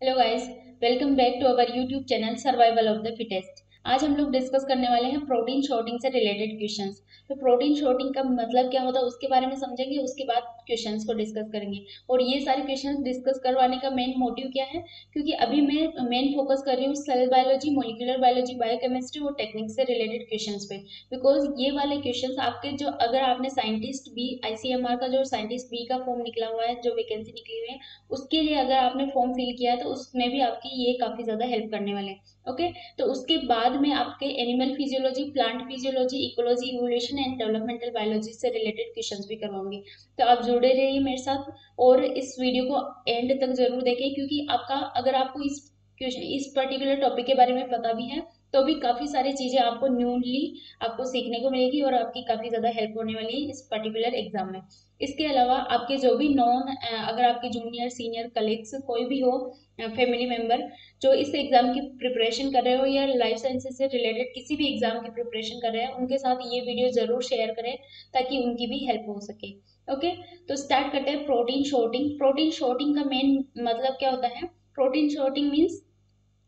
Hello guys, welcome back to our YouTube channel survival of the fittest. आज हम लोग discuss करने वाले हैं प्रोटीन शॉर्टिंग से रिलेटेड क्वेश्चंस। तो प्रोटीन शॉर्टिंग का मतलब क्या होता है उसके बारे में समझेंगे, उसके बाद क्वेश्चंस को डिस्कस करेंगे। और ये सारे क्वेश्चंस डिस्कस करवाने का मेन मोटिव क्या है, क्योंकि अभी मैं मेन फोकस कर रही हूँ cell biology, molecular biology, biochemistry और टेक्निक से रिलेटेड क्वेश्चंस पे। बिकॉज ये वाले क्वेश्चंस आपके जो, अगर आपने साइंटिस्ट बी आईसीएमआर का जो साइंटिस्ट बी का फॉर्म निकला हुआ है, जो वैकेंसी निकली हुई है, उसके लिए अगर आपने फॉर्म फिल किया है तो उसमें भी आपकी ये काफी ज्यादा हेल्प करने वाले हैं। ओके, तो उसके बाद में आपके animal physiology, plant physiology, ecology, evolution and developmental biology से रिलेटेड क्वेश्चंस भी करवाऊंगी। तो आप जुड़े रहिए मेरे साथ और इस वीडियो को एंड तक जरूर देखें, क्योंकि आपका, अगर आपको इस पर्टिकुलर टॉपिक के बारे में पता भी है तो भी काफी सारी चीजें आपको न्यूली आपको सीखने को मिलेगी और आपकी काफी ज्यादा हेल्प होने वाली है इस पर्टिकुलर एग्जाम में। इसके अलावा आपके जो भी अगर आपके जूनियर सीनियर कलीग्स कोई भी हो, फैमिली मेंबर जो इस एग्जाम की प्रिपरेशन कर रहे हो या लाइफ साइंसेज से रिलेटेड किसी भी एग्जाम की प्रिपरेशन कर रहे हैं, उनके साथ ये वीडियो जरूर शेयर करें ताकि उनकी भी हेल्प हो सके। ओके, तो स्टार्ट करते हैं प्रोटीन शॉर्टिंग। प्रोटीन शॉर्टिंग का मेन मतलब क्या होता है? प्रोटीन शॉर्टिंग मीन्स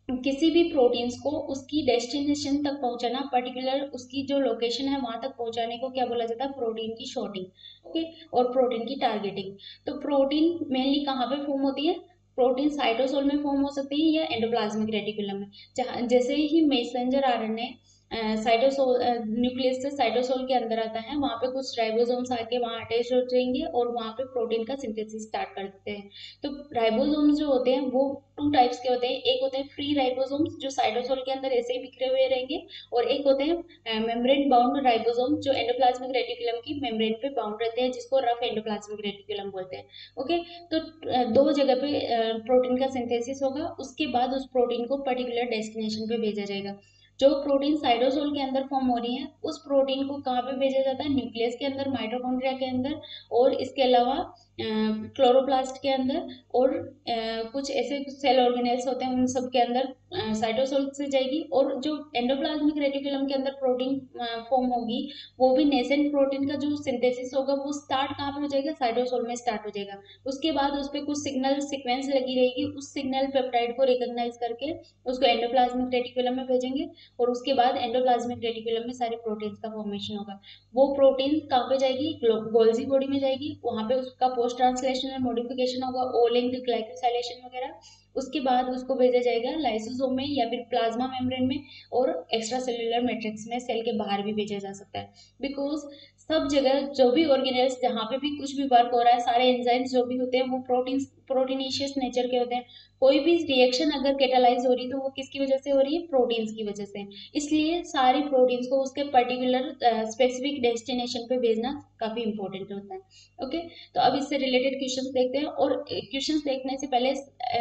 किसी भी प्रोटीन्स को उसकी डेस्टिनेशन तक पहुंचाना, पर्टिकुलर उसकी जो लोकेशन है वहां तक पहुंचाने को क्या बोला जाता है? प्रोटीन की शॉर्टिंग। ओके, और प्रोटीन की टारगेटिंग। तो प्रोटीन मेनली कहाँ पे फॉर्म होती है? प्रोटीन साइटोसोल में फॉर्म हो सकती है या एंडोप्लाज्मिक रेटिकुलम में। जहाँ जैसे ही मैसेंजर आरएनए साइटोसोल न्यूक्लियस से साइटोसोल के अंदर आता है, वहां पे कुछ राइबोसोम्स आके वहां अटैच हो जाएंगे और वहां पे प्रोटीन का सिंथेसिस स्टार्ट कर देते हैं। तो राइबोसोम्स जो होते हैं वो टू टाइप्स के होते हैं। एक होते हैं फ्री राइबोसोम्स जो साइटोसोल के अंदर ऐसे ही बिखरे हुए रहेंगे, और एक होते हैं मेम्ब्रेन बाउंड राइबोसोम जो एंडोप्लाज्मिक रेटिकुलम की मेम्ब्रेन पे बाउंड रहते हैं, जिसको रफ एंडोप्लाज्मिक रेटिकुलम बोलते हैं। ओके, तो दो जगह पे प्रोटीन का सिंथेसिस होगा, उसके बाद उस प्रोटीन को पर्टिकुलर डेस्टिनेशन पे भेजा जाएगा। जो प्रोटीन साइटोसोल के अंदर फॉर्म हो रही है उस प्रोटीन को कहाँ पे भेजा जाता है? न्यूक्लियस के अंदर, माइटोकॉन्ड्रिया के अंदर, और इसके अलावा क्लोरोप्लास्ट के अंदर, और कुछ ऐसे सेल ऑर्गेनेल्स होते हैं उन सब के अंदर साइटोसोल से जाएगी। और जो एंडोप्लाज्मिक रेटिकुलम के अंदर प्रोटीन फॉर्म होगी, वो भी नेसेंट प्रोटीन का जो सिंथेसिस होगा वो स्टार्ट कहाँ पे हो जाएगा? साइटोसोल में स्टार्ट हो जाएगा। उसके बाद उस पर कुछ सिग्नल सीक्वेंस लगी रहेगी, उस सिग्नल पेप्टाइड को रिकॉग्नाइज करके उसको एंडोप्लाज्मिक रेटिकुलम में भेजेंगे, और उसके बाद एंडोप्लाज्मिक रेटिकुलम में सारे प्रोटीन्स का फॉर्मेशन होगा। वो प्रोटीन कहाँ पे जाएगी? गोल्जी बॉडी में जाएगी, वहां पे उसका पोस्ट ट्रांसलेशनल मॉडिफिकेशन होगा, ओ लिंक्ड ग्लाइकोसाइलेशन वगैरह। उसके बाद उसको भेजा जाएगा लाइसोसोम में या फिर प्लाज्मा मेम्ब्रेन में, और एक्स्ट्रा सेल्यूलर मैट्रिक्स में सेल के बाहर भी भेजा जा सकता है। बिकॉज सब जगह जो भी ऑर्गेनेल्स जहाँ पे भी कुछ भी वर्क हो रहा है, सारे एंजाइम्स जो भी होते हैं वो प्रोटीनिशियस नेचर के होते हैं। कोई भी रिएक्शन अगर कैटालाइज हो रही है तो वो किसकी वजह से हो रही है? प्रोटीन्स की वजह से। इसलिए सारी प्रोटीन्स को उसके पर्टिकुलर स्पेसिफिक डेस्टिनेशन पे भेजना काफी इंपॉर्टेंट होता है। ओके, तो अब इससे रिलेटेड क्वेश्चंस देखते हैं। और क्वेश्चंस देखने से पहले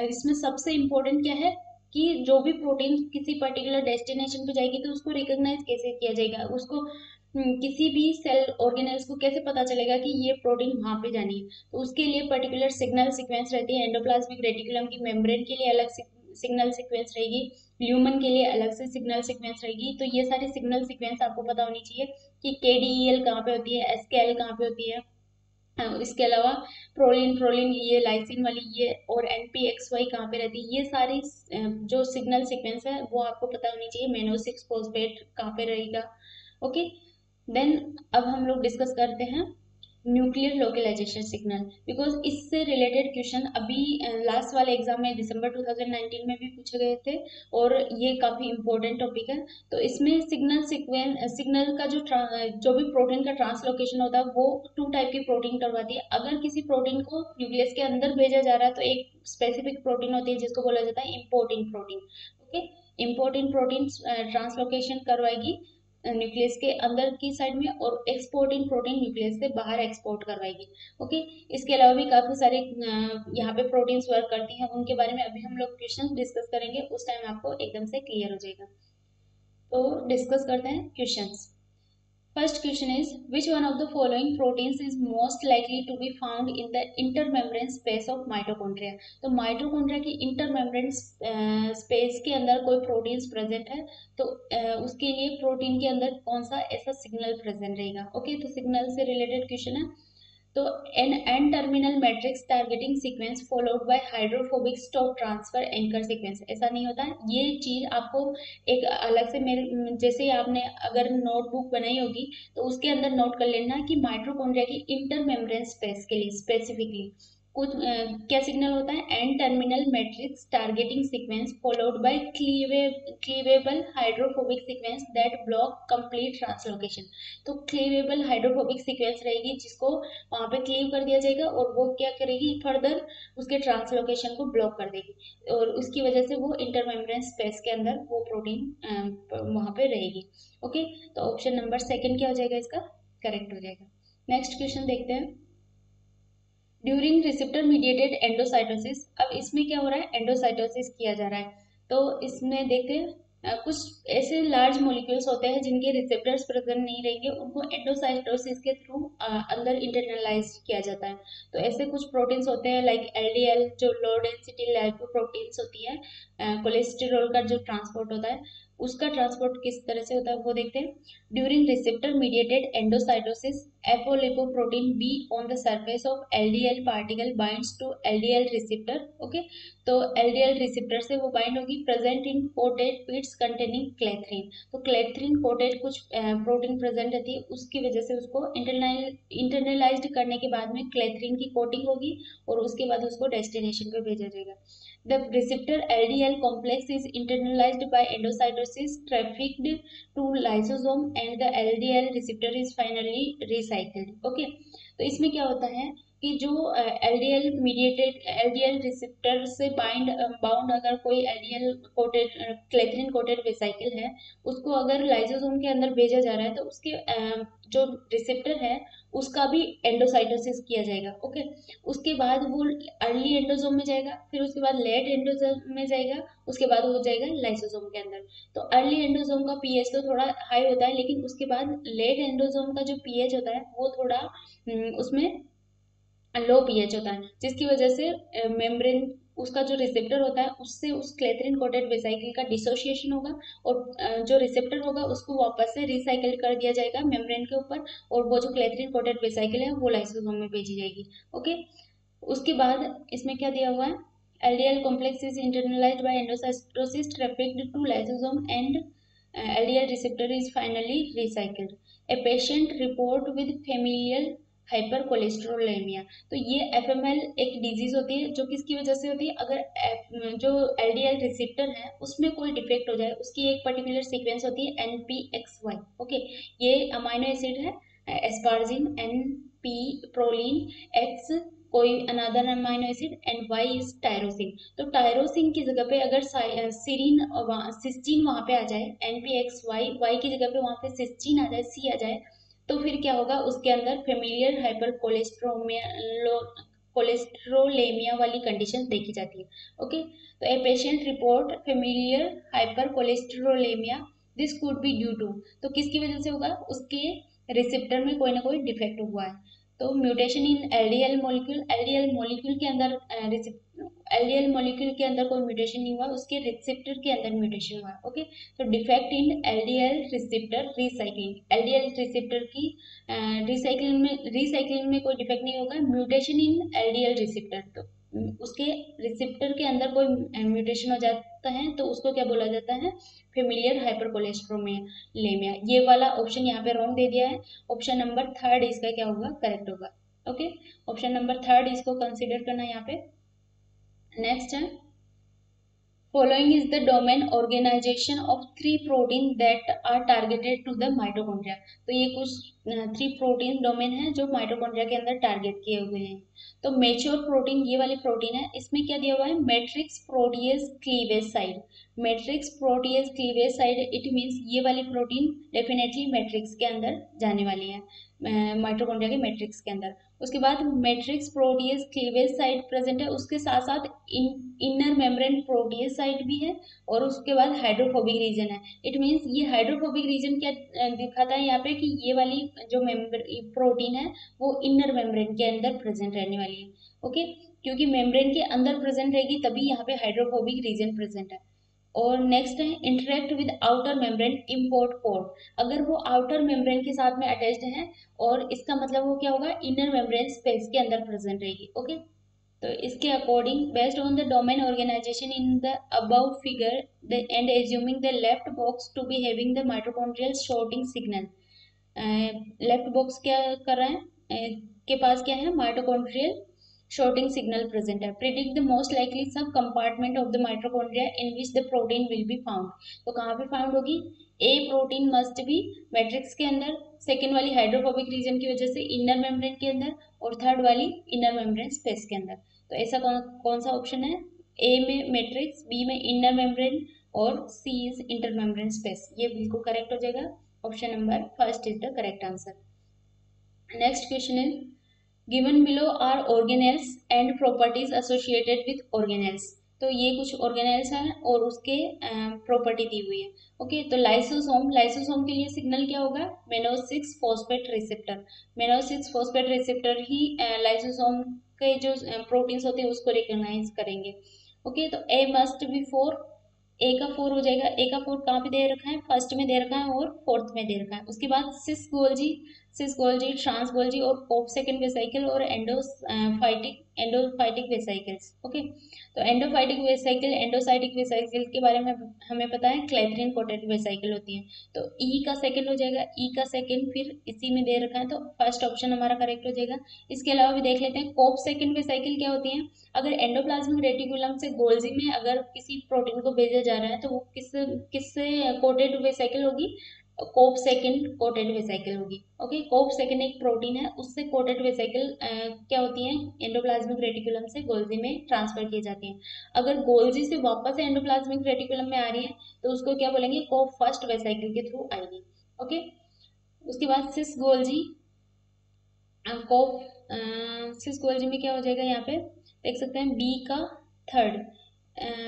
इसमें सबसे इम्पोर्टेंट क्या है कि जो भी प्रोटीन किसी पर्टिकुलर डेस्टिनेशन पे जाएगी तो उसको रिकॉग्नाइज कैसे किया जाएगा, उसको किसी भी सेल ऑर्गेनेल्स को कैसे पता चलेगा कि ये प्रोटीन वहां पे जानी है? तो उसके लिए पर्टिकुलर सिग्नल सीक्वेंस रहती है। एंडोप्लाज्मिक रेटिकुलम की मेम्ब्रेन के लिए अलग सिग्नल सीक्वेंस रहेगी, ल्यूमन के लिए अलग से सिग्नल सीक्वेंस रहेगी। तो ये सारी सिग्नल सीक्वेंस आपको पता होनी चाहिए कि केडीईएल कहाँ पे होती है, एसकेएल कहाँ पे होती है। इसके अलावा प्रोलिन प्रोलिन ये लाइसिन वाली ये, और एनपीएक्सवाई कहाँ पे रहती है, ये सारी जो सिग्नल सीक्वेंस है वो आपको पता होनी चाहिए। मेनो सिक्स फॉस्फेट कहाँ पे रहेगा। ओके, देन अब हम लोग डिस्कस करते हैं न्यूक्लियर लोकलाइजेशन सिग्नल। बिकॉज इससे रिलेटेड क्वेश्चन अभी लास्ट वाले एग्जाम में दिसंबर 2019 में भी पूछे गए थे, और ये काफी इंपॉर्टेंट टॉपिक है। तो इसमें सिग्नल का जो भी प्रोटीन का ट्रांसलोकेशन होता है वो टू टाइप की प्रोटीन करवाती है। अगर किसी प्रोटीन को न्यूक्लियस के अंदर भेजा जा रहा है तो एक स्पेसिफिक प्रोटीन होती है जिसको बोला जाता है importing protein. Okay, importing protein translocation करवाएगी न्यूक्लियस के अंदर की साइड में, और एक्सपोर्टिंग प्रोटीन न्यूक्लियस से बाहर एक्सपोर्ट करवाएगी। ओके, इसके अलावा भी काफी सारे यहाँ पे प्रोटीन्स वर्क करती हैं, उनके बारे में अभी हम लोग क्वेश्चन डिस्कस करेंगे, उस टाइम आपको एकदम से क्लियर हो जाएगा। तो डिस्कस करते हैं questions. First question is, which one of the following proteins is most likely to be found in the intermembrane space of mitochondria? तो माइटोकॉन्ड्रिया की इंटरमेम्ब्रेन स्पेस के अंदर कोई प्रोटीन्स प्रेजेंट है, तो उसके लिए प्रोटीन के अंदर कौन सा ऐसा सिग्नल प्रेजेंट रहेगा? ओके, तो सिग्नल से रिलेटेड क्वेश्चन है। तो N terminal matrix targeting sequence followed by hydrophobic stop transfer anchor sequence, ऐसा नहीं होता है। ये चीज आपको एक अलग से मेरे जैसे आपने अगर नोटबुक बनाई होगी तो उसके अंदर नोट कर लेना कि माइटोकॉन्ड्रिया की इंटर मेम्ब्रेन स्पेस के लिए स्पेसिफिकली कुछ क्या सिग्नल होता है, N terminal matrix targeting sequence followed by cleavable hydrophobic sequence that block complete translocation. तो क्लीवेबल हाइड्रोफोबिक सीक्वेंस रहेगी जिसको वहां पे क्लीव कर दिया जाएगा और वो क्या करेगी, फर्दर उसके ट्रांसलोकेशन को ब्लॉक कर देगी और उसकी वजह से वो इंटरमेम्ब्रेन स्पेस के अंदर वो प्रोटीन वहां पे रहेगी। ओके, तो ऑप्शन नंबर सेकंड क्या हो जाएगा, इसका करेक्ट हो जाएगा। नेक्स्ट क्वेश्चन देखते हैं। ड्यूरिंग रिसेप्टर मीडिएटेड एंडोसाइटोसिस, अब इसमें क्या हो रहा है, एंडोसाइटोसिस किया जा रहा है। तो इसमें देखते हैं कुछ ऐसे लार्ज मॉलिक्यूल्स होते हैं जिनके रिसेप्टर्स प्रेजेंट नहीं रहेंगे, उनको एंडोसाइटोसिस के थ्रू अंदर इंटरनलाइज किया जाता है। तो ऐसे कुछ प्रोटीन्स होते हैं लाइक एलडीएल, जो लो डेंसिटी लाइपोप्रोटीन्स होती है, कोलेस्टेरॉल का जो ट्रांसपोर्ट होता है उसका ट्रांसपोर्ट किस तरह से होता है वो देखते हैं। During receptor mediated endocytosis apolipoprotein B on the surface of LDL particle binds to LDL receptor. Okay, तो एलडीएल रिसेप्टर से वो बाइंड होगी, present in coated pits containing clathrin. तो क्लेथ्रिन कोटेड कुछ प्रोटीन प्रेजेंट रहती है, उसकी वजह से उसको इंटरनलाइज्ड करने के बाद में क्लेथ्रिन की कोटिंग होगी और उसके बाद उसको डेस्टिनेशन पे भेजा जाएगा। The receptor LDL complex is internalized by endocytosis, trafficked to lysosome and the LDL receptor is finally recycled. Okay, तो इसमें क्या होता है कि जो LDL मीडिएटेड LDL रिसेप्टर से बाउंड अगर कोई LDL coated clathrin coated vesicle है, उसको अगर लाइसोसोम के अंदर भेजा जा रहा है तो उसके जो रिसेप्टर है उसका भी एंडोसाइटोसिस किया जाएगा। ओके, उसके बाद वो अर्ली एंडोसोम में जाएगा, फिर उसके बाद लेट एंडोसोम में जाएगा, उसके बाद वो जाएगा लाइसोसोम के अंदर। तो अर्ली एंडोसोम का पीएच तो थोड़ा हाई होता है, लेकिन उसके बाद लेट एंडोसोम का जो पीएच होता है वो थोड़ा उसमें लो पीएच होता है, जिसकी वजह से मेम्ब्रेन उसका जो रिसेप्टर होता है उससे उस क्लेथरिन कोटेड वेसिकल का डिसोसिएशन होगा और जो रिसेप्टर होगा उसको वापस से रिसाइकल कर दिया जाएगा मेम्ब्रेन के ऊपर और वो जो क्लेथरिन कोटेड वेसिकल है वो लाइसोसोम में भेजी जाएगी। ओके, उसके बाद इसमें क्या दिया हुआ है, LDL complex is internalized by endocytosis, trafficked to lysosome and LDL receptor is finally recycled. A patient report with familial hypercholesterolaemia. तो ये FML एक डिजीज होती है जो किसकी वजह से होती है, अगर जो LDL रिसेप्टर है उसमें कोई डिफेक्ट हो जाए, उसकी एक पर्टिकुलर सीक्वेंस होती है NPXY। ओके, ये अमाइनो एसिड है एस्पार्जिन, NP प्रोलीन, X कोई another amino acid and Y is tyrosine. तो टायरोसिन की जगह पे अगर सीरीन सिस्टीन वहां पे आ जाए, NPXY Y की जगह पे वहां पे सिस्टीन आ जाए, C आ जाए, तो फिर क्या होगा, उसके अंदर फेमिलियर हाइपर कोलेस्ट्रोलेमिया वाली कंडीशन देखी जाती है। ओके, तो a patient report familial hypercholesterolaemia, this could be due to, तो किसकी वजह से होगा, उसके रिसेप्टर में कोई ना कोई डिफेक्ट हुआ है। तो mutation in LDL molecule, LDL molecule के अंदर एलडीएल मॉलिक्यूल के अंदर कोई म्यूटेशन नहीं हुआ, उसके रिसेप्टर के अंदर म्यूटेशन हुआ। ओके, तो defect in LDL receptor recycling, LDL receptor की रिसाइक्लिंग में कोई डिफेक्ट नहीं होगा, म्यूटेशन इन एलडीएल रिसेप्टर, तो उसके रिसेप्टर के अंदर कोई म्यूटेशन हो जाता है तो उसको क्या बोला जाता है, फेमिलियर हाइपरकोलेस्ट्रोलेमिया। ये वाला ऑप्शन यहाँ पे रॉन्ग दे दिया है, ऑप्शन नंबर थर्ड इसका क्या होगा, करेक्ट होगा। ओके, ऑप्शन नंबर थर्ड इसको कंसिडर करना यहाँ पे। नेक्स्ट है, following is the domain organization of three protein that are targeted to the mitochondria। तो ये कुछ 3 प्रोटीन डोमेन है जो माइटोकॉन्ड्रिया के अंदर टारगेट किए हुए हैं। तो मेच्योर प्रोटीन ये वाली प्रोटीन है, इसमें क्या दिया हुआ है, matrix protease cleavage side, matrix protease cleavage side, it means ये वाली प्रोटीन डेफिनेटली मैट्रिक्स के अंदर जाने वाली है, माइटोकॉन्ड्रिया के मैट्रिक्स के अंदर। उसके बाद matrix protease cleavage site present है, उसके साथ साथ इनर मेम्ब्रेन प्रोटीएज साइट भी है और उसके बाद हाइड्रोफोबिक रीजन है। इट मीन्स ये हाइड्रोफोबिक रीजन क्या दिखाता है यहाँ पे कि ये वाली जो प्रोटीन है वो इनर मेम्ब्रेन के अंदर प्रेजेंट रहने वाली है। ओके, क्योंकि मेम्ब्रेन के अंदर प्रेजेंट रहेगी तभी यहाँ पे हाइड्रोफोबिक रीजन प्रेजेंट है। और नेक्स्ट है interact with outer membrane import port, अगर वो आउटर मेम्ब्रेन के साथ में अटैच्ड है और इसका मतलब वो क्या होगा, इनर मेम्ब्रेन स्पेस के अंदर प्रेजेंट रहेगी। ओके, तो इसके according based on the domain organisation in the above figure and assuming the left box to be having the mitochondrial sorting signal, left box क्या कर रहा है, के पास क्या है, माइटोकॉन्ड्रियल शॉर्टिंग सिग्नल प्रेजेंट है। Predict the most likely subcompartment of the mitochondria in which the protein will be found, तो कहाँ पे फाउंड होगी, a protein must be matrix के अंदर, सेकेंड वाली हाइड्रोफोबिक रीजन की वजह से इनर मेम्ब्रेन के अंदर, और थर्ड वाली इनर मेम्ब्रेन स्पेस के अंदर। तो ऐसा कौन सा ऑप्शन है, ए में मैट्रिक्स, बी में इनर मेम्ब्रेन और C is intermembrane space, ये बिल्कुल करेक्ट हो जाएगा। Option number first is the correct answer. Next question is given below are organelles and properties associated with organelles, तो ये कुछ ऑर्गेनेल्स हैं और उसके प्रॉपर्टी दी हुई है। ओके, तो लाइसोसोम, लाइसोसोम के लिए सिग्नल क्या होगा, मेनो6 फॉस्फेट रिसेप्टर, मेनो6 फॉस्फेट रिसेप्टर ही लाइसोसोम के जो प्रोटीन्स होते हैं उसको रिकॉग्नाइज करेंगे। ओके, तो ए मस्ट बी 4, ए का 4 हो जाएगा, ए का 4 कहाँ पे दे रखा है, फर्स्ट में दे रखा है और फोर्थ में दे रखा है। उसके बाद सिस गोल्जी, सिस गोल्जी, ट्रांस गोल्जी और कोप सेकंड वेसाइकिल और एंडोफाइटिक वेसाइकिल्स। ओके, तो एंडोफाइटिक वेसाइकिल, एंडोसाइटिक वेसाइकिल के बारे में हमें पता है, क्लैथरीन कोटेड वेसाइकिल होती है। तो ई का सेकंड हो जाएगा, ई का सेकंड फिर इसी में दे रखा है, तो फर्स्ट ऑप्शन हमारा करेक्ट हो जाएगा। इसके अलावा भी देख लेते हैं कोप सेकंड वेसाइकिल क्या होती है, अगर एंडोप्लाज्मिक रेटिकुलम से गोल्जी में अगर किसी प्रोटीन को भेजा जा रहा है तो वो किससे कोटेड वेसाइकिल होगी, कोप सेकंड कोटेड वेसाइकिल होगी। ओके, कोप सेकंड एक प्रोटीन है, उससे कोटेड वेसाइकिल क्या होती है, एंडोप्लाज्मिक रेटिकुलम से गोल्जी में ट्रांसफर की जाती है। अगर गोल्जी से वापस एंडोप्लाज्मिक रेटिकुलम में आ रही है तो उसको क्या बोलेंगे, कोप फर्स्ट वेसाइकिल के थ्रू आएगी। ओके, उसके बाद सिस गोल्जी, कोप सिस गोल्जी में क्या हो जाएगा, यहाँ पे देख सकते हैं बी का थर्ड,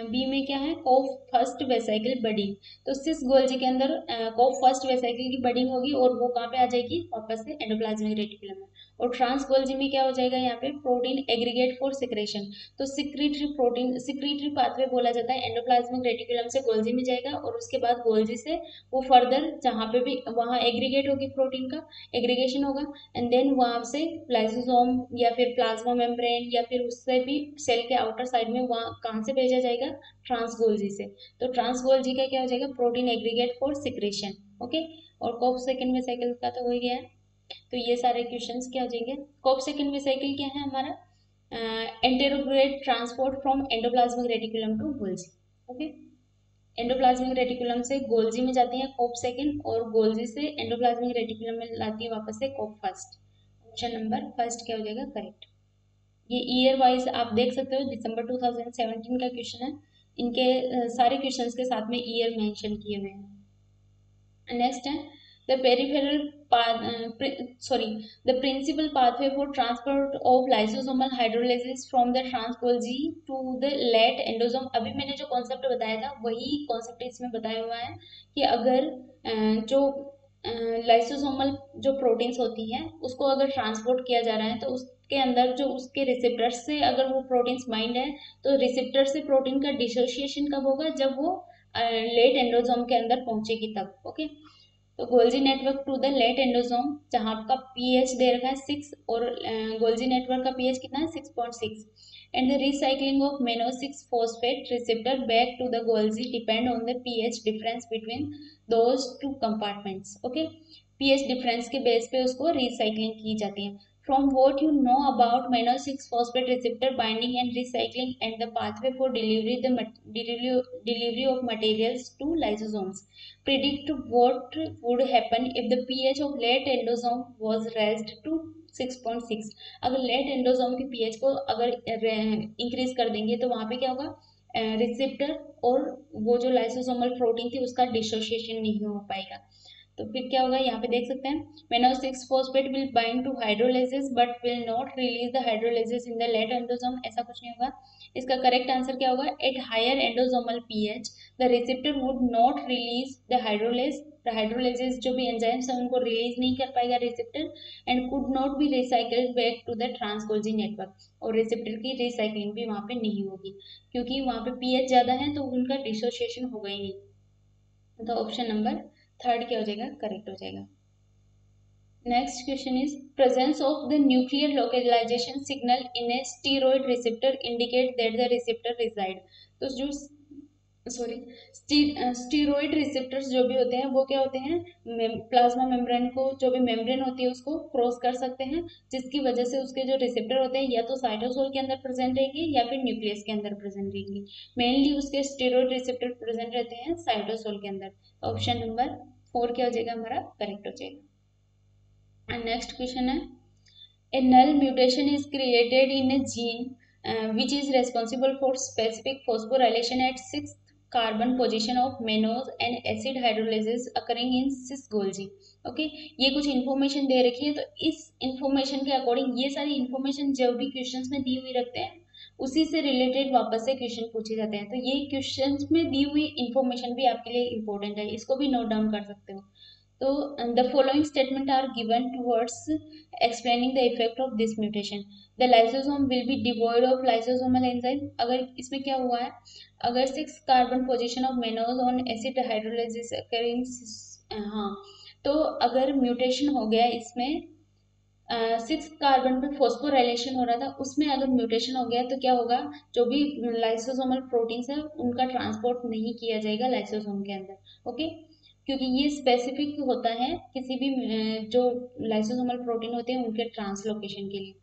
बी में क्या है, कोफ फर्स्ट वेसाइकिल बडिंग, तो सिस गोल्जी के अंदर कोफ फर्स्ट वेसाइकिल की बडिंग होगी और वो कहाँ पे आ जाएगी, वापस से एंडोप्लाज्मिक रेटिकुलम में। और ट्रांस गोल्जी में क्या हो जाएगा, यहाँ पे प्रोटीन एग्रीगेट फॉर सिक्रेशन, तो सिक्रीटरी प्रोटीन, सिक्रीटरी पाथवे बोला जाता है, एंडोप्लाज्मिक रेटिकुलम से गोल्जी में जाएगा और उसके बाद गोल्जी से वो फर्दर जहाँ पे भी वहाँ एग्रीगेट होगी, प्रोटीन का एग्रीगेशन होगा, एंड देन वहाँ से लाइसोसोम या फिर प्लाज्मा मेम्ब्रेन या फिर उससे भी सेल के आउटर साइड में वहाँ कहाँ से भेजा जाएगा, ट्रांसगोल्जी से। तो ट्रांसगोल्जी का क्या हो जाएगा, protein aggregate for secretion. Okay, और कोप सेकंड में साइकिल का तो हो गया है। तो ये सारे क्वेश्चंस क्या हो जाएंगे, कोप सेकंड में साइकिल क्या है हमारा, anterograde transport from endoplasmic reticulum to Golgi. Okay, endoplasmic reticulum से गोल्जी में जाती है कोप सेकंड और गोल्जी से एंडोप्लाज्मिक रेटिकुलम में लाती है वापस से COP first. Option number first क्या हो जाएगा, करेक्ट। ये ईयर वाइज आप देख सकते हो, दिसंबर 2017 का क्वेश्चन है, इनके सारे क्वेश्चंस के साथ में ईयर मेंशन किए हुए हैं। नेक्स्ट है the peripheral sorry the principal pathway for transport of lysosomal hydrolysis from the trans-Golgi to the late endosome, अभी मैंने जो कॉन्सेप्ट बताया था वही कॉन्सेप्ट इसमें बताया हुआ है कि अगर जो लाइसोसोमल जो प्रोटीन्स होती हैं उसको अगर ट्रांसपोर्ट किया जा रहा है तो उसके अंदर जो उसके रिसेप्टर्स से अगर वो प्रोटीन्स बाइंड है तो रिसेप्टर से प्रोटीन का डिसोसिएशन कब होगा, जब वो लेट एंडोसोम के अंदर पहुंचेगी तब। ओके, तो Golgi network to the late endosome, जहाँ आपका पीएच दे रखा है 6 और गोल्जी नेटवर्क का पीएच कितना है 6.6, एंड द रिसाइकलिंग ऑफ मेनो6 phosphate receptor back to the Golgi depend on the pH difference between those two compartments. Okay, pH difference के बेस पे उसको रिसाइकलिंग की जाती है। From what you know about mannose-6 phosphate receptor binding and recycling and the pathway for delivery of materials to lysosomes, predict what would happen if the pH of late endosome was raised to 6.6। अगर late endosome के pH को अगर increase कर देंगे तो वहाँ पे क्या होगा, रिसेप्टर और वो जो लाइसोसोमल प्रोटीन थी उसका डिसोसिएशन नहीं हो पाएगा। तो फिर क्या होगा, यहाँ पे देख सकते हैं मेनो6 phosphate will bind to hydrolysis but will not release the hydrolysis in the late endosome, ऐसा कुछ नहीं होगा। इसका करेक्ट आंसर क्या होगा? At higher endosomal pH the receptor would not release the hydrolases जो भी एंजाइम्स हैं उनको रिलीज नहीं कर पाएगा receptor, and could not be recycled back to the trans Golgi network, और रिसेप्टर की रिसाइकलिंग भी वहाँ पे नहीं होगी क्योंकि वहाँ पे पीएच ज़्यादा है तो उनका डिसोसिएशन होगा ही नहीं। तो ऑप्शन नंबर थर्ड क्या हो जाएगा? करेक्ट हो जाएगा। Next question is presence of the nuclear localization signal in a steroid receptor indicate that the receptor reside। तो जो सॉरी स्टीरोइड रिसेप्टर्स जो भी होते हैं वो क्या होते हैं? प्लाज्मा मेम्ब्रेन को, जो भी मेम्ब्रेन होती है उसको क्रॉस कर सकते हैं, जिसकी वजह से उसके जो रिसेप्टर होते हैं या तो साइटोसोल के अंदर प्रेजेंट रहेंगे या फिर न्यूक्लियस के अंदर प्रेजेंट रहेंगे। मेनली उसके स्टीरोइड रिसेप्टर प्रेजेंट रहते हैं साइटोसोल के अंदर। ऑप्शन नंबर 4 क्या हो जाएगा हमारा? करेक्ट हो जाएगा। नेक्स्ट क्वेश्चन है ए null mutation is created in a gene which is responsible for specific phosphorylation at 6th carbon position of mannose and acid hydrolysis occurring in cis Golgi। Okay, ये कुछ information दे रखी है, तो इस information के according ये सारी इन्फॉर्मेशन जो भी क्वेश्चंस में दी हुई रखते हैं उसी से रिलेटेड वापस से क्वेश्चन पूछे जाते हैं। तो ये क्वेश्चंस में दी हुई इन्फॉर्मेशन भी आपके लिए इंपॉर्टेंट है, इसको भी नोट डाउन कर सकते हो। तो the following statement are given towards explaining the effect of this mutation। the lysosome will be devoid of lysosomal enzyme। अगर इसमें क्या हुआ है, अगर 6 carbon position of mannose on acid hydrolysis occurring, हाँ, तो अगर म्यूटेशन हो गया इसमें 6 कार्बन पे फॉस्फोराइलेशन हो रहा था, उसमें अगर म्यूटेशन हो गया तो क्या होगा? जो भी लाइसोसोमल प्रोटीन्स है उनका ट्रांसपोर्ट नहीं किया जाएगा लाइसोसोम के अंदर। ओके, क्योंकि ये स्पेसिफिक होता है किसी भी जो लाइसोसोमल प्रोटीन होते हैं उनके ट्रांसलोकेशन के लिए।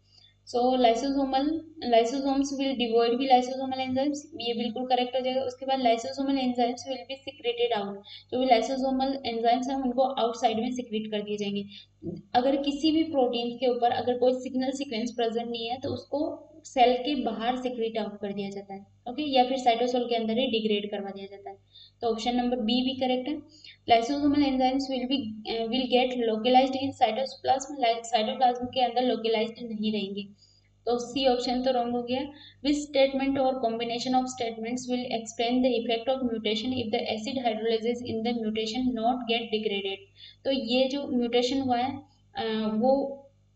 सो लाइसोसोम्स विल डिवॉइड भी लाइसोसोमल एंजाइम्स, ये बिल्कुल करेक्ट हो जाएगा। उसके बाद lysosomal enzymes will be secreted out, जो भी लाइसोसोमल एंजाइम्स हैं उनको आउटसाइड में सिक्रेट कर दिए जाएंगे। अगर किसी भी प्रोटीन के ऊपर अगर कोई सिग्नल सीक्वेंस प्रेजेंट नहीं है तो उसको सेल के बाहर सिक्रेट आउट कर दिया जाता है। ओके, या फिर साइटोसोल के अंदर ही डिग्रेड करवा दिया जाता है। तो ऑप्शन नंबर बी भी करेक्ट है। Lysosomal enzymes will get localised in cytoplasm, cytoplasm के अंदर लोकलाइज्ड नहीं रहेंगे। तो सी ऑप्शन तो रॉन्ग हो गया। विच स्टेटमेंट और combination of statements will explain the effect of mutation if the acid hydrolysis in the mutation not gate degraded. तो ये जो म्यूटेशन हुआ है वो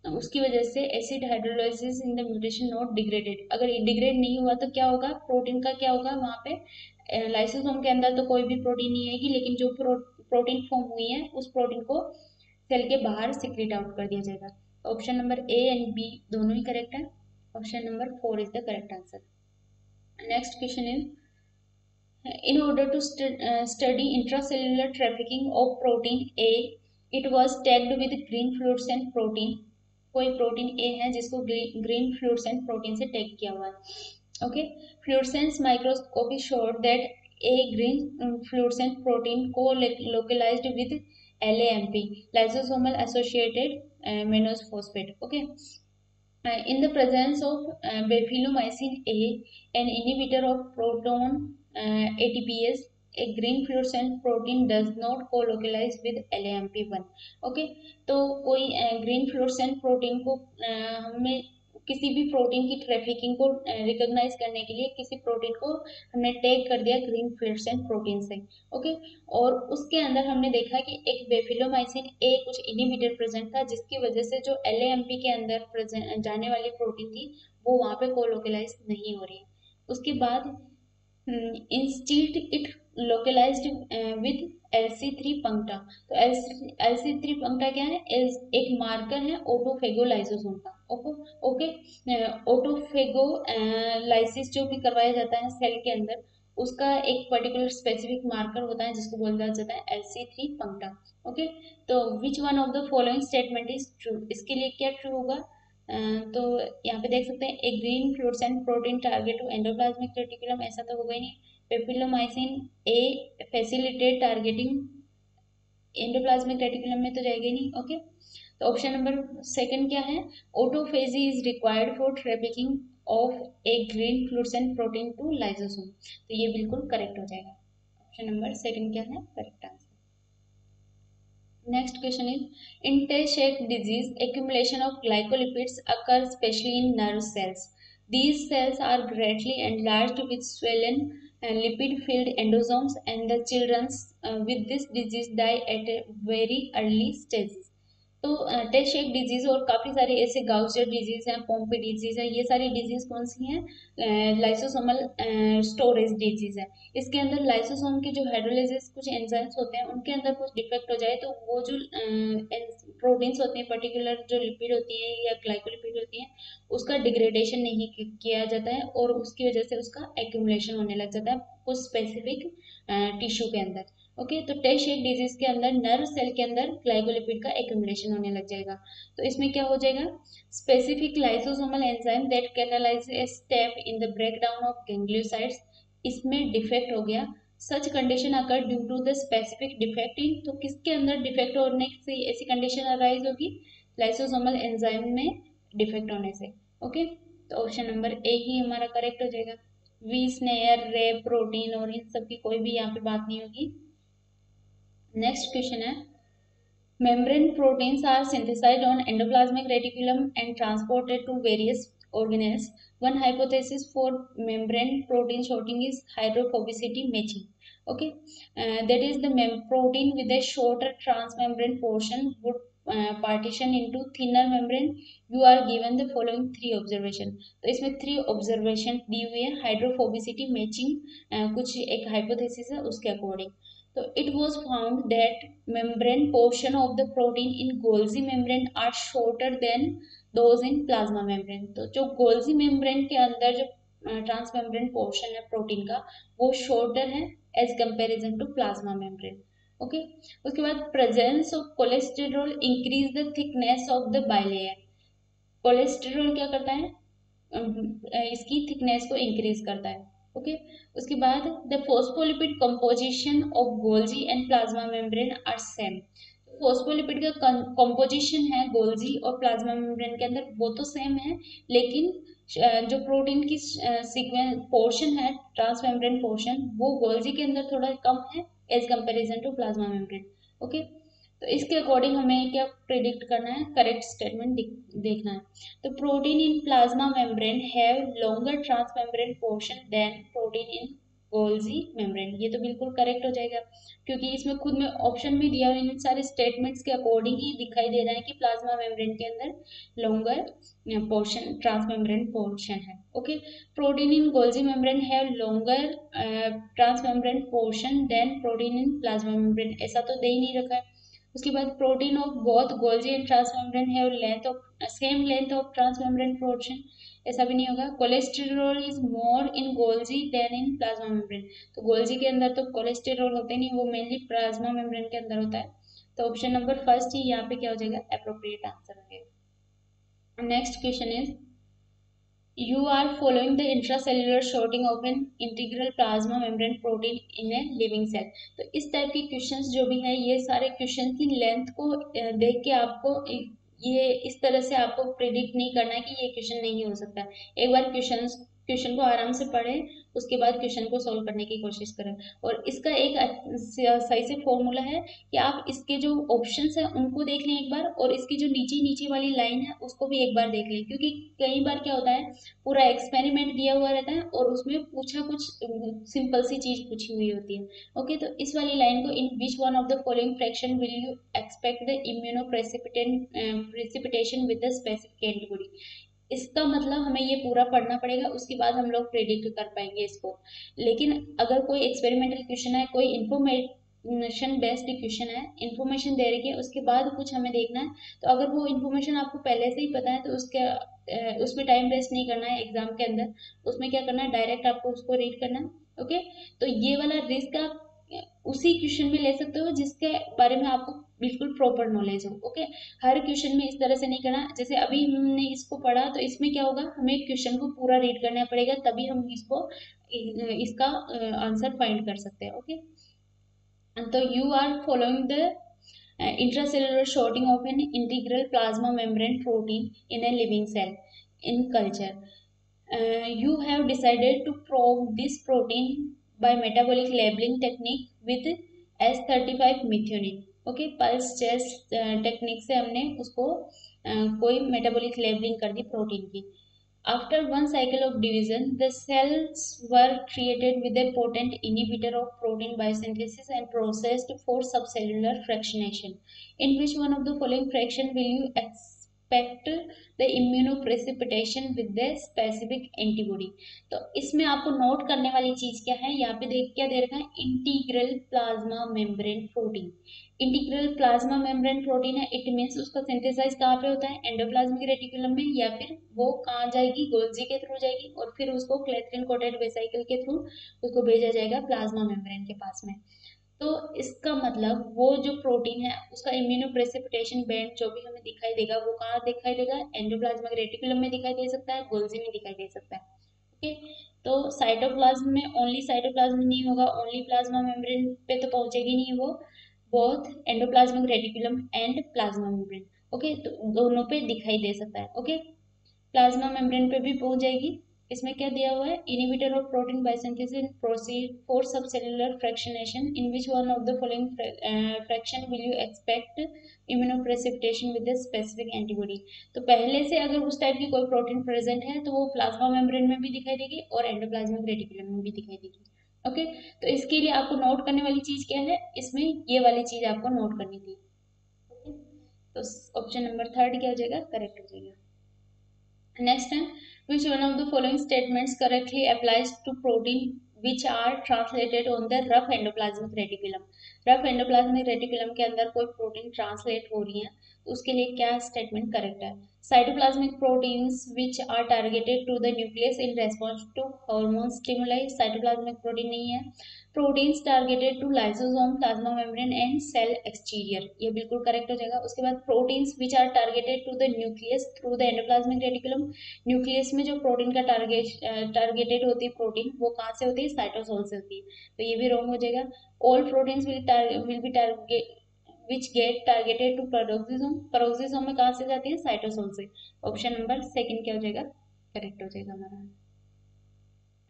उसकी वजह से acid hydrolysis in the mutation not degraded, अगर डिग्रेड नहीं हुआ तो क्या होगा? प्रोटीन का क्या होगा? वहाँ पे लाइसोसोम के अंदर तो कोई भी प्रोटीन नहीं आएगी, लेकिन जो प्रोटीन फॉर्म हुई है उस प्रोटीन को सेल के बाहर सिक्रेट आउट कर दिया जाएगा। Option number A and B दोनों ही करेक्ट है। Option number 4 is the correct answer। Next question is, in order to study intracellular trafficking of protein A, it was tagged with green fluorescent protein। कोई protein A है जिसको green fluorescent protein से tag किया हुआ है। Okay, fluorescence microscopy showed that a green fluorescent protein को localized with LAMP, lysosomal associated mannose phosphate। Okay, in the presence of baphyllomycin A, an inhibitor of proton ATPase, a green fluorescent protein does not co-localize with LAMP1। Okay, तो कोई green fluorescent protein को हमें किसी भी protein की trafficking को recognise करने के लिए किसी प्रोटीन को हमने टैग कर दिया ग्रीन फ्लोरेसेंट प्रोटीन से। ओके, और उसके अंदर हमने देखा कि एक बेफिलोमाइसिन ए कुछ इनहिबिटर प्रेजेंट था, जिसकी वजह से जो LAMP के अंदर जाने वाली प्रोटीन थी वो वहाँ पे कोलोकलाइज नहीं हो रही। उसके बाद instead it localised with LC3 puncta. तो LC3 पंक्टा क्या है? एक मार्कर है ऑटोफेगोलाइसोसोम का। ओके, ऑटोफेगोलाइसिस जो भी करवाया जाता है सेल के अंदर उसका एक पर्टिकुलर स्पेसिफिक मार्कर होता है जिसको बोला जाता है LC3 पंक्टा। ओके, तो विच one of the following statement is true? इसके लिए क्या ट्रू होगा? तो यहाँ पे देख सकते हैं एक green fluorescent protein target to endoplasmic reticulum, ऐसा तो होगा ही नहीं। Papillomycin a facilitate targeting endoplasmic reticulum में तो जाएगा ही नहीं। ओके, तो ऑप्शन नंबर सेकंड क्या है? Autophagy is required for trafficking of a green fluorescent protein to lysosome. तो ये बिल्कुल करेक्ट हो जाएगा। ऑप्शन नंबर सेकंड क्या है? Correct answer. Next question is, in Tay-Sachs disease, accumulation of glycolipids occurs especially in nerve cells. These cells are greatly enlarged with swollen lipid-filled endosomes, and the children with this disease die at a very early stage. तो टेशेक disease और काफी सारे ऐसे Gaucher disease हैं, पोम्पी disease है, ये सारी disease कौन सी हैं? लाइसोसोमल स्टोरेज डिजीज है। इसके अंदर लाइसोसोम के जो हाइड्रोलाइजेज कुछ एंजाइम्स होते हैं उनके अंदर कुछ डिफेक्ट हो जाए तो वो जो प्रोटीन्स होते हैं, पर्टिकुलर जो लिपिड होती है या ग्लाइकोलिपिड होती है, उसका डिग्रेडेशन नहीं किया जाता है और उसकी वजह से उसका एक्यूमुलेशन होने लग जाता है कुछ स्पेसिफिक टिश्यू के अंदर। ओके, तो टेशेक डिजीज के अंदर नर्व सेल के अंदर ग्लाइकोलिपिड का एक्यूमुलेशन होने लग जाएगा। तो इसमें क्या हो जाएगा? Specific lysosomal enzyme that catalyze a step in the breakdown of gangliosides, इसमें डिफेक्ट हो गया। Such condition occur due to the specific defect in, तो किसके अंदर डिफेक्ट होने से ऐसी कंडीशन अराइज होगी? लाइसोसोमल एंजाइम में डिफेक्ट होने से। ओके, तो ऑप्शन नंबर ए ही हमारा करेक्ट हो जाएगा। वी स्नेयर रे प्रोटीन और इन सब की कोई भी यहाँ पे बात नहीं होगी। नेक्स्ट क्वेश्चन है, membrane proteins are synthesized on endoplasmic reticulum and transported to various organelles. One hypothesis for membrane protein sorting is hydrophobicity matching. Okay, that is the protein with a shorter transmembrane portion would partition into thinner membrane. You are given the following three observation. तो इसमें three observation दी हुई है hydrophobicity matching, कुछ एक hypothesis है उसके according। So it was found that membrane portion of the protein in Golgi membrane are shorter than those in plasma membrane. तो जो Golgi membrane के अंदर जो transmembrane portion है प्रोटीन का वो shorter है as comparison to plasma membrane. Okay, उसके बाद presence of cholesterol increase the thickness of the bilayer. Cholesterol क्या करता है? इसकी थिकनेस को इंक्रीज करता है। ओके, उसके बाद the phospholipid composition of Golgi and plasma membrane are same. Phospholipid का कंपोजिशन है गोल्जी और प्लाज्मा मेम्ब्रेन के अंदर वो तो सेम है, लेकिन जो प्रोटीन की सीक्वेंस पोर्शन है ट्रांसमेम्ब्रेन पोर्शन वो गोल्जी के अंदर थोड़ा कम है as comparison to plasma membrane. Okay, तो इसके अकॉर्डिंग हमें क्या प्रिडिक्ट करना है? करेक्ट स्टेटमेंट देखना है। तो protein in plasma membrane have longer transmembrane portion than protein in Golgi membrane. ये तो बिल्कुल करेक्ट हो जाएगा क्योंकि इसमें खुद में ऑप्शन में दिया हुआ इन सारे स्टेटमेंट्स के अकॉर्डिंग ही दिखाई दे रहा है कि प्लाज्मा मेम्ब्रेन के अंदर लॉन्गर पोर्शन ट्रांसमेम्ब्रेन पोर्शन है। Okay, protein in Golgi membrane have longer transmembrane portion than protein in plasma membrane, ऐसा तो दे ही नहीं रखा है। उसके बाद protein of both Golgi and transmembrane have length of same length of transmembrane portion, ऐसा भी नहीं होगा। Cholesterol is more in Golgi than in plasma membrane, तो गोल्जी के अंदर तो कोलेस्टेरॉल होते नहीं, वो मेनली प्लाज्मा मेम्ब्रेन के अंदर होता है। तो ऑप्शन नंबर फर्स्ट ही यहाँ पे क्या हो जाएगा? अप्रोप्रिएट आंसर हो जाएगा। Next question is you are following the intracellular sorting of an integral plasma membrane protein in a living cell। तो इस टाइप के क्वेश्चंस जो भी है ये सारे क्वेश्चन की लेंथ को देख के आपको ये इस तरह से आपको प्रिडिक्ट नहीं करना है कि ये क्वेश्चन नहीं हो सकता। एक बार क्वेश्चन को आराम से पढ़ें, उसके बाद क्वेश्चन को सॉल्व करने की कोशिश करें। और इसका एक सही से फॉर्मूला है कि आप इसके जो ऑप्शंस हैं उनको देख लें एक बार, और इसकी जो नीचे वाली लाइन है उसको भी एक बार देख लें, क्योंकि कई बार क्या होता है पूरा एक्सपेरिमेंट दिया हुआ रहता है और उसमें पूछा कुछ सिंपल सी चीज पूछी हुई होती है। ओके, तो इस वाली लाइन को, in which one of the following fraction will you expect the immunoprecipitation with the specific antibody, इसका मतलब हमें ये पूरा पढ़ना पड़ेगा, उसके बाद हम लोग प्रेडिक्ट कर पाएंगे इसको। लेकिन अगर कोई एक्सपेरिमेंटल क्वेश्चन है, कोई इन्फॉर्मेशन बेस्ड क्वेश्चन है, इन्फॉर्मेशन दे रही है उसके बाद कुछ हमें देखना है, तो अगर वो इन्फॉर्मेशन आपको पहले से ही पता है तो उसमें टाइम वेस्ट नहीं करना है एग्जाम के अंदर। उसमें क्या करना है, डायरेक्ट आपको उसको रीड करना है। ओके, तो ये वाला रिस्क आप उसी क्वेश्चन में ले सकते हो जिसके बारे में आपको बिल्कुल प्रॉपर नॉलेज हो। ओके, हर क्वेश्चन में इस तरह से नहीं करना। जैसे अभी हमने इसको पढ़ा तो इसमें क्या होगा, हमें क्वेश्चन को पूरा रीड करना पड़ेगा, तभी हम इसका आंसर फाइंड कर सकते हैं। ओके, तो you are following the intracellular sorting of an integral plasma membrane protein in a living cell in culture. You have decided to probe this protein by metabolic labeling technique with S35 methionine. Okay, pulse chest technique से हमने उसको कोई metabolic labelling कर दी protein की। After one cycle of division, the cells were treated with a potent inhibitor of protein biosynthesis and processed for subcellular fractionation. In which one of the following fraction will you expect the immunoprecipitation with the specific antibody? तो इसमें आपको note करने वाली चीज क्या है, यहाँ पे देख क्या दे रखा है, integral plasma membrane protein. Integral plasma membrane protein है, इट मीन्स उसका सिंथेसाइज कहाँ पे होता है, एंडोप्लाज्मिक रेटिकुलम में, या फिर वो कहाँ जाएगी, गोल्जी के थ्रू जाएगी और फिर उसको क्लेथरिन कोटेड वेसिकल के थ्रू उसको भेजा जाएगा प्लाज्मा मेम्ब्रेन के पास में। तो इसका मतलब वो जो प्रोटीन है उसका इम्यूनो प्रेसिपिटेशन बैंड जो भी हमें दिखाई देगा वो कहाँ दिखाई देगा, एंडोप्लाज्मिक रेटिकुलम में दिखाई दे सकता है, गोल्जी में दिखाई दे सकता है। ओके, तो साइटोप्लाज्म में ओनली साइटोप्लाज्म नहीं होगा, ओनली प्लाज्मा मेम्ब्रेन पे तो पहुंचेगी नहीं वो, both endoplasmic reticulum and plasma membrane. Okay, तो दोनों पे दिखाई दे सकता है। ओके, प्लाज्मा मेम्ब्रेन पे भी पहुंच जाएगी। इसमें क्या दिया हुआ है, inhibitor of protein biosynthesis proceed for subcellular fractionation in which one of the following fraction will you expect immunoprecipitation with the specific antibody. तो पहले से अगर उस टाइप की कोई प्रोटीन प्रेजेंट है तो वो प्लाज्मा मेम्ब्रेन में भी दिखाई देगी और एंडोप्लाज्मिक रेटिकुलम में भी दिखाई देगी। ओके, तो इसके लिए आपको नोट करने वाली चीज क्या है, इसमें ये वाली चीज आपको नोट करनी थी। ओके, तो ऑप्शन नंबर थर्ड क्या हो जाएगा, करेक्ट हो जाएगा। Next one, which one of the following statements correctly applies to protein which are translated on the rough endoplasmic reticulum? Rough endoplasmic reticulum के अंदर कोई प्रोटीन ट्रांसलेट हो रही है तो उसके लिए क्या स्टेटमेंट करेक्ट है? Cytoplasmic proteins which are targeted to the nucleus in response to hormone stimuli, cytoplasmic protein नहीं है। Proteins targeted to lysosome, plasma membrane and cell exterior, ये बिल्कुल करेक्ट हो जाएगा। उसके बाद proteins which are targeted to the nucleus through the endoplasmic reticulum, nucleus में जो प्रोटीन का टारगेटेड होती है प्रोटीन वो कहाँ से होती है, साइटोसोल से होती है, तो ये भी रॉन्ग हो जाएगा। All proteins will be target which get targeted to peroxisome, peroxisome में कहाँ से जाती है, साइटोसोल से। ऑप्शन नंबर सेकंड क्या हो जाएगा, करेक्ट हो जाएगा हमारा।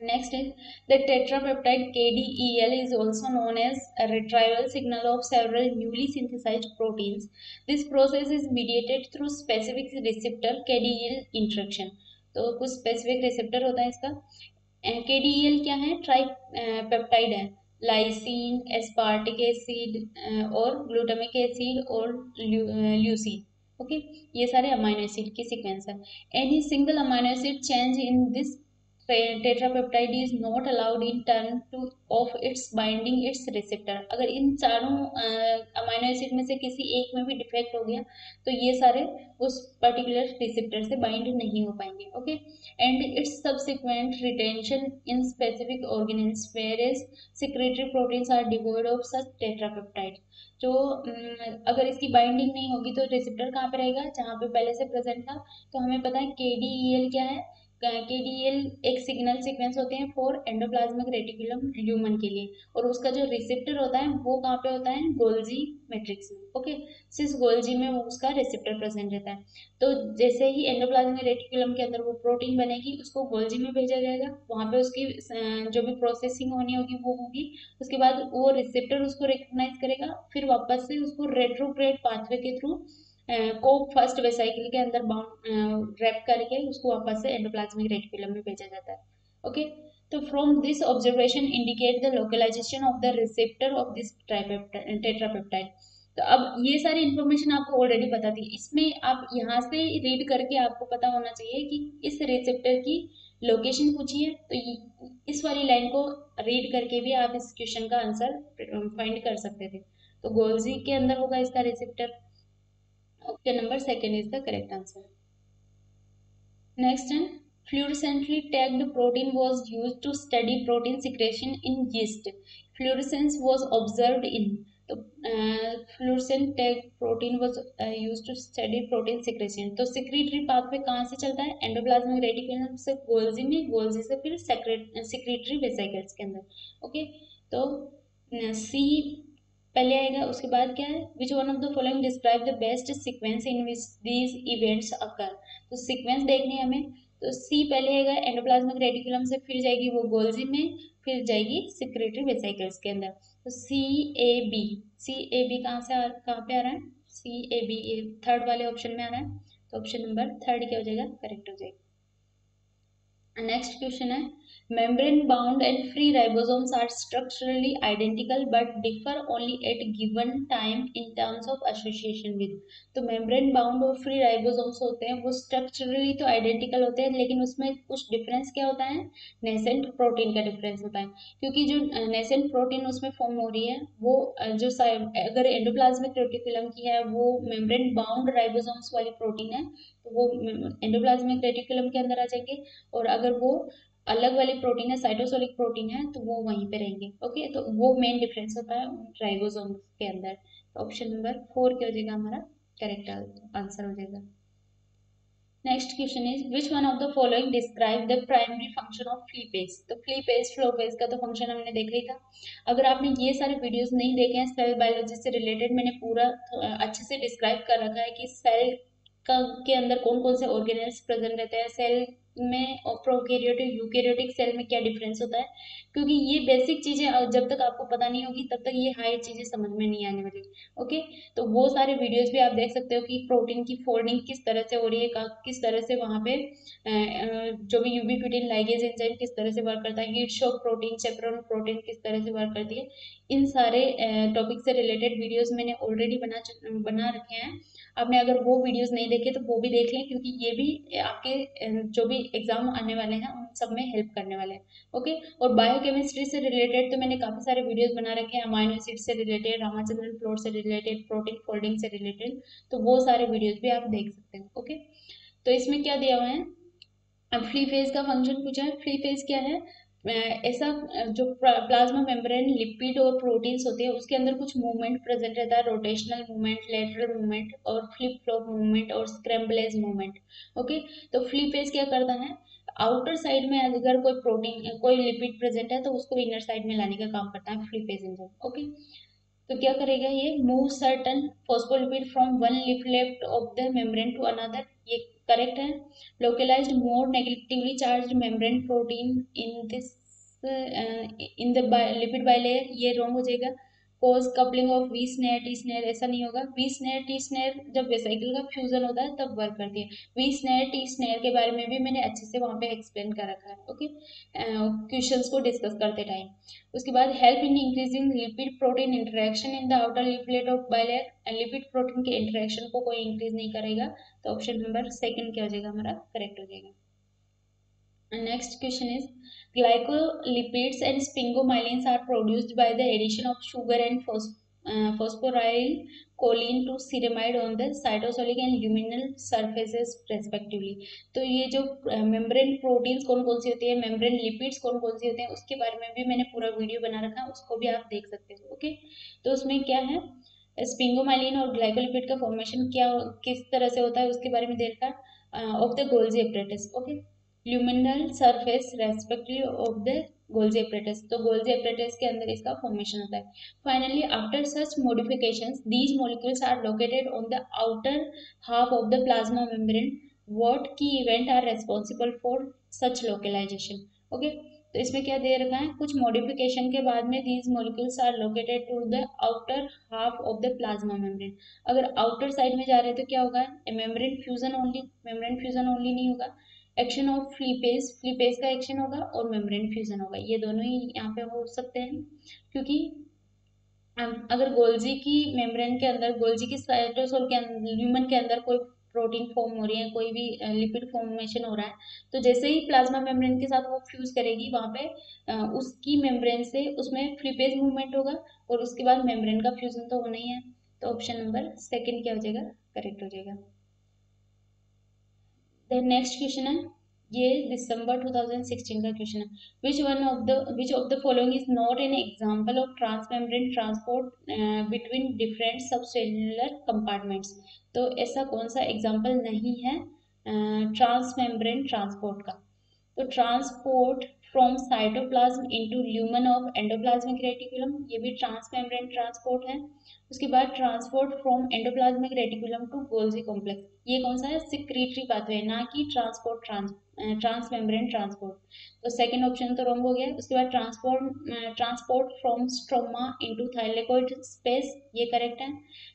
Next is the tetrapeptide KDEL is also known as a retrieval signal of several newly synthesized proteins. This process is mediated through specific receptor KDEL interaction. तो कुछ specific receptor होता है इसका। KDEL क्या है, ट्राई पेप्टाइड है, lysine, aspartic acid और glutamic acid और ल्यूसीन। ओके, ये सारे अमाइनो एसिड की सीक्वेंस है। Any single amino acid change in this tetrapeptide is not allowed in turn to of its binding its receptor। अगर इन चारों amino acid में से किसी एक में भी डिफेक्ट हो गया तो ये सारे उस पर्टिकुलर रिसेप्टर से बाइंड नहीं हो पाएंगे। Okay, and its subsequent retention in specific organelles whereas secretory proteins are devoid of such tetrapeptide. जो अगर इसकी बाइंडिंग नहीं होगी तो रिसेप्टर कहाँ पे रहेगा, जहाँ पे पहले से प्रेजेंट था। तो हमें पता है KDEL क्या है, KDEL एक सिग्नल सीक्वेंस होते हैं फॉर एंडोप्लाज्मिक रेटिकुलम ल्यूमन के लिए, और उसका जो रिसेप्टर होता है वो कहाँ पे होता है, गोल्जी मैट्रिक्स में। ओके, सिस गोल्जी में वो उसका रिसेप्टर प्रेजेंट रहता है। तो जैसे ही एंडोप्लाज्मिक रेटिकुलम के अंदर वो प्रोटीन बनेगी उसको गोल्जी में भेजा जाएगा, वहाँ पे उसकी जो भी प्रोसेसिंग होनी होगी वो होगी। उसके बाद वो रिसेप्टर उसको रिकॉग्नाइज करेगा, फिर वापस से उसको रेट्रोग्रेड पाथवे के थ्रू को फर्स्ट वेसाइकिल के अंदर बाउंड रैप करके उसको वापस से एंडोप्लाज्मिक रेटिकुलम में भेजा जाता है। ओके, तो from this observation indicate the localization of the receptor of this tetrapeptide. तो अब ये सारी इन्फॉर्मेशन आपको ऑलरेडी पता थी, इसमें आप यहाँ से रीड करके आपको पता होना चाहिए कि इस रिसेप्टर की लोकेशन पूछी है तो इस वाली लाइन को रीड करके भी आप इस क्वेश्चन का आंसर फाइंड कर सकते थे। तो गोल्जी के अंदर होगा इसका receptor. Option number second is the correct answer. Next one, fluorescently tagged protein was used to study protein secretion in yeast. Fluorescence was observed in, तो fluorescent tag protein was used to study protein secretion. तो secretory pathway कहाँ से चलता है, endoplasmic reticulum से Golgi में, Golgi से फिर सिक्रीटरी वेसिकल्स के अंदर। ओके, तो सी पहले आएगा, उसके बाद क्या है, विच one of the following describe the best sequence in which these events अकर। तो सीक्वेंस देखनी है हमें, तो सी पहले आएगा एंडोप्लाज्मिक रेटिकुलम से, फिर जाएगी वो गोल्जी में, फिर जाएगी सिक्रेटरी वेसिकल्स के अंदर। तो सी ए बी कहाँ पे आ रहा है, सी ए बी, ये थर्ड वाले ऑप्शन में आ रहा है। तो ऑप्शन नंबर थर्ड क्या हो जाएगा, करेक्ट हो जाएगा। नेक्स्ट क्वेश्चन है, membrane bound and free ribosomes are structurally identical but differ only at given time in terms of association with. तो मेम्ब्रेन बाउंड और फ्री राइबोसोम्स होते हैं वो स्ट्रक्चरली तो आइडेंटिकल होते हैं, लेकिन उसमें कुछ डिफरेंस क्या होता है, नेसेंट प्रोटीन का डिफरेंस होता है। क्योंकि जो नेसेंट प्रोटीन उसमें फॉर्म हो रही है वो अगर एंडोप्लाज्मिक रेटिकुलम की है वो मेम्ब्रेन बाउंड राइबोसोम्स वाली प्रोटीन है, तो वो एंडोप्लाज्मिक रेटिकुलम के अंदर आ जाएंगे। और अगर वो अलग वाली प्रोटीन है, साइटोसोलिक प्रोटीन है, तो वो वहीं पे रहेंगे। ओके, तो वो मेन डिफरेंस होता है राइबोसोम के अंदर। ऑप्शन नंबर 4 क्या हो जाएगा हमारा करेक्ट आंसर हो जाएगा। Next question is which one of the following describe the primary function of flippase. तो फ्लीपेज फ्लोपेज का तो फंक्शन हमने देखा ही था। अगर आपने ये सारे वीडियोस नहीं देखे हैं सेल बायोलॉजी से रिलेटेड, मैंने पूरा अच्छे से डिस्क्राइब कर रखा है कि सेल का के अंदर कौन कौन से ऑर्गेनेल्स प्रेजेंट रहते हैं, सेल में और प्रोकैरियोटिक यूकैरियोटिक सेल में क्या डिफरेंस होता है। क्योंकि ये बेसिक चीजें जब तक आपको पता नहीं होगी तब तक ये हाई चीजें समझ में नहीं आने वाली। ओके, तो वो सारे वीडियोस भी आप देख सकते हो कि प्रोटीन की फोल्डिंग किस तरह से हो रही है, किस तरह से वहाँ पे जो भी यूबीक्विटिन लाइगेज एंजाइम किस तरह से वर्क करता है, हीट शॉक प्रोटीन, चेपरोन प्रोटीन किस तरह से वर्क करती है। इन सारे टॉपिक से रिलेटेड वीडियोस मैंने ऑलरेडी बना रखे हैं। आपने अगर वो वीडियोस नहीं देखे तो वो भी देख लें, क्योंकि ये भी आपके जो भी एग्जाम आने वाले हैं उन सब में हेल्प करने वाले हैं। ओके, और बायोकेमिस्ट्री से रिलेटेड तो मैंने काफ़ी सारे वीडियोस बना रखे हैं, अमाइनो एसिड से रिलेटेड, रामाचंद्रन प्लॉट से रिलेटेड, प्रोटीन फोल्डिंग से रिलेटेड, तो वो सारे वीडियोस भी आप देख सकते हैं। ओके, तो इसमें क्या दिया हुआ है, अब फ्री फेज का फंक्शन पूछा है। फ्री फेज क्या है, ऐसा जो प्लाज्मा मेम्ब्रेन लिपिड और प्रोटीन्स होते हैं उसके अंदर कुछ मूवमेंट प्रेजेंट रहता है, रोटेशनल मूवमेंट, लेटरल मूवमेंट और फ्लिप फ्लॉप मूवमेंट और स्क्रैम्बलेज मूवमेंट। ओके, तो फ्ली फेज क्या करता है, आउटर साइड में अगर कोई प्रोटीन कोई लिपिड प्रेजेंट है तो उसको इनर साइड में लाने का काम करता है फ्ली फेज एंजाइम। ओके, तो क्या करेगा ये, move certain phospholipid from one lip left of the membrane to another, ये करेक्ट है। Localized more negatively charged membrane protein in this in the lipid bilayer, ये रॉन्ग हो जाएगा। Cause coupling of V snare T snare, ऐसा नहीं होगा। V snare T snare जब vesicle का फ्यूजन होता है तब वर्क करती है। वी स्नेयर टी स्नेयर के बारे में भी मैंने अच्छे से वहाँ पे एक्सप्लेन कर रखा है। ओके, क्वेश्चंस को डिस्कस करते टाइम। उसके बाद help in increasing lipid protein interaction in the outer leaflet of bilayer, lipid protein के इंटरेक्शन को कोई इंक्रीज नहीं करेगा। तो ऑप्शन नंबर सेकंड क्या हो जाएगा हमारा करेक्ट हो जाएगा। Next question is glycolipids and sphingomyelins are produced by the addition of sugar and phosphoryl choline to ceramide on the cytosolic and luminal surfaces respectively। तो ये जो मेम्ब्रेन प्रोटीन्स कौन कौन सी होती है, मेम्ब्रेन लिपिड्स कौन कौन सी होते हैं, उसके बारे में भी मैंने पूरा वीडियो बना रखा है, उसको भी आप देख सकते हो। ओके, तो उसमें क्या है, स्पिंगोमाइलिन और ग्लाइकोलिपिड का फॉर्मेशन क्या किस तरह से होता है उसके बारे में दे रखा है, of the Golgi apparatus. Okay, luminal surface respective of the Golgi apparatus, तो गोल्जी एपरेटस के अंदर इसका फॉर्मेशन होता है। Finally after such modifications these molecules are located on the outer half of the plasma membrane, what key event are responsible for such localization. Okay, तो इसमें क्या दे रखा है, कुछ मॉडिफिकेशन के बाद में these molecules are located to the outer half of the plasma membrane. अगर आउटर साइड में जा रहे हैं तो क्या होगा, membrane fusion only, membrane fusion only नहीं होगा, एक्शन ऑफ फ्लीपेज, फ्लीपेज का एक्शन होगा और मेम्ब्रेन फ्यूजन होगा, ये दोनों ही यहाँ पे हो सकते हैं। क्योंकि अगर गोल्जी की मेम्ब्रेन के अंदर, गोल्जी की साइटोसोल के अंदर, ह्यूमन के अंदर कोई प्रोटीन फॉर्म हो रही है, कोई भी लिपिड फॉर्मेशन हो रहा है, तो जैसे ही प्लाज्मा मेम्ब्रेन के साथ वो फ्यूज करेगी वहाँ पे उसकी मेम्ब्रेन से उसमें फ्लीपेज मूवमेंट होगा और उसके बाद मेम्ब्रेन का फ्यूजन तो होना ही है। तो ऑप्शन नंबर सेकंड क्या हो जाएगा करेक्ट हो जाएगा। देन नेक्स्ट क्वेश्चन है, ये दिसंबर 2016 का क्वेश्चन है, which of the following is not an example of transmembrane transport between different subcellular compartments. तो ऐसा कौन सा एग्जांपल नहीं है ट्रांसमेम्ब्रेन ट्रांसपोर्ट का। तो transport from cytoplasm into lumen of endoplasmic reticulum, ये भी ट्रांसमेम्ब्रेन ट्रांसपोर्ट है। उसके बाद transport from endoplasmic reticulum to Golgi complex, ये कौन सा है, सिक्रीटरी पाथवे, ना कि ट्रांसमेम्ब्रेन ट्रांसपोर्ट, तो सेकंड ऑप्शन तो रॉन्ग हो गया। उसके बाद transport from stroma into thylakoid space, ये करेक्ट है।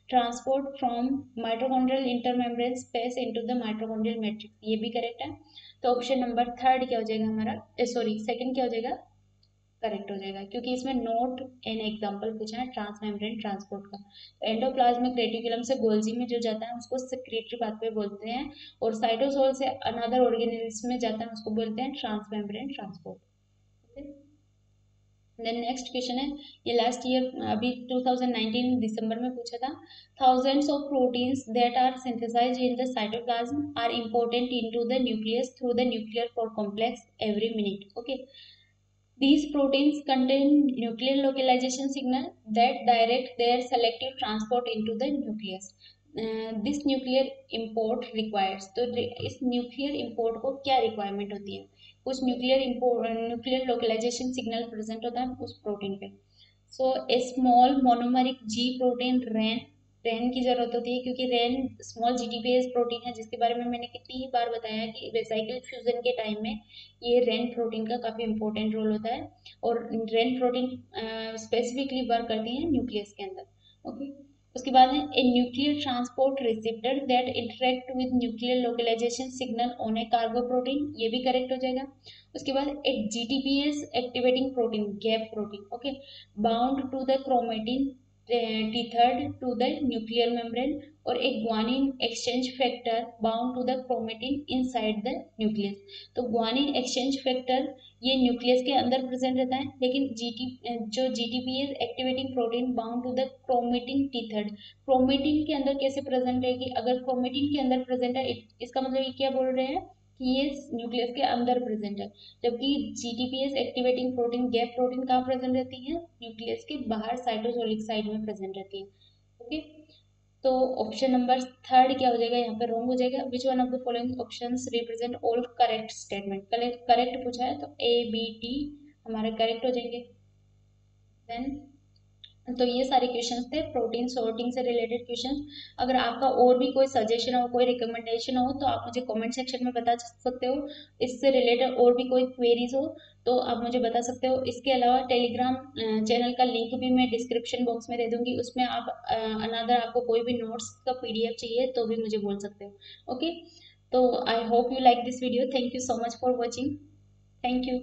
Transport from mitochondrial intermembrane space into the mitochondrial matrix, ये भी करेक्ट है। तो ऑप्शन नंबर थर्ड क्या हो जाएगा हमारा, सॉरी सेकंड क्या हो जाएगा, करेक्ट हो जाएगा, क्योंकि इसमें नोट एन एग्जांपल पूछा है ट्रांसमेम्ब्रेन ट्रांसपोर्ट का। एंडोप्लाज्मिक रेटिकुलम से गोल्जी में जो जाता है उसको सेक्रेटरी पाथवे बोलते हैं, और साइटोसोल से अनदर ऑर्गेनेल्स में जाता है उसको बोलते हैं transmembrane transport. Then next question है, ये लास्ट ईयर अभी 2019 दिसंबर में पूछा था। Thousands of proteins that are synthesized in the cytoplasm are important into the nucleus through the nuclear pore complex every minute. Okay, these proteins contain nuclear localization signal that direct their selective transport into the nucleus. This nuclear import requires, तो इस nuclear import को क्या requirement होती है, कुछ nuclear localization signal present होता है उस प्रोटीन पे। सो ए स्मॉल मोनोमरिक जी प्रोटीन रेन की जरूरत होती है, क्योंकि रेन स्मॉल जीटीपीएस प्रोटीन है जिसके बारे में मैंने कितनी ही बार बताया कि वेसाइकल फ्यूजन के टाइम में ये रेन प्रोटीन का काफी इंपॉर्टेंट रोल होता है, और रेन प्रोटीन स्पेसिफिकली वर्क करती है न्यूक्लियस के अंदर। ओके, उसके बाद है a nuclear transport receptor that interact with nuclear localization signal on a cargo protein, ये भी करेक्ट हो जाएगा। उसके बाद a GTPase activating protein, GAP protein, okay, bound to the chromatin tethered to the nuclear membrane, और एक guanine exchange factor bound to the chromatin inside the nucleus. तो guanine exchange factor ये न्यूक्लियस के अंदर प्रेजेंट रहता है, लेकिन जो GTPase activating protein bound to the chromatin टीथर्ड, chromatin के अंदर कैसे प्रेजेंट रहेगी, अगर क्रोमेटिन के अंदर प्रेजेंट है इसका मतलब ये क्या बोल रहे हैं कि ये न्यूक्लियस के अंदर प्रेजेंट है, जबकि जीटीपीएस एक्टिवेटिंग प्रोटीन गैप प्रोटीन कहाँ प्रेजेंट रहती है, न्यूक्लियस के बाहर साइटोसोलिक साइड में प्रेजेंट रहती है। ओके, तो ऑप्शन नंबर थर्ड क्या हो जाएगा, यहाँ पे रॉन्ग हो जाएगा। विच one of the following options represent all correct statement, correct पूछा है तो ए बी टी हमारे करेक्ट हो जाएंगे। देन तो ये सारे क्वेश्चंस थे प्रोटीन सॉर्टिंग से रिलेटेड क्वेश्चंस। अगर आपका और भी कोई सजेशन हो, कोई रिकमेंडेशन हो, तो आप मुझे कमेंट सेक्शन में बता सकते हो। इससे रिलेटेड और भी कोई क्वेरीज हो तो आप मुझे बता सकते हो। इसके अलावा टेलीग्राम चैनल का लिंक भी मैं डिस्क्रिप्शन बॉक्स में दे दूंगी, उसमें आप अनदर आपको कोई भी नोट्स का पीडीएफ चाहिए तो भी मुझे बोल सकते हो। ओके, तो I hope you like this video. Thank you so much for watching. Thank you.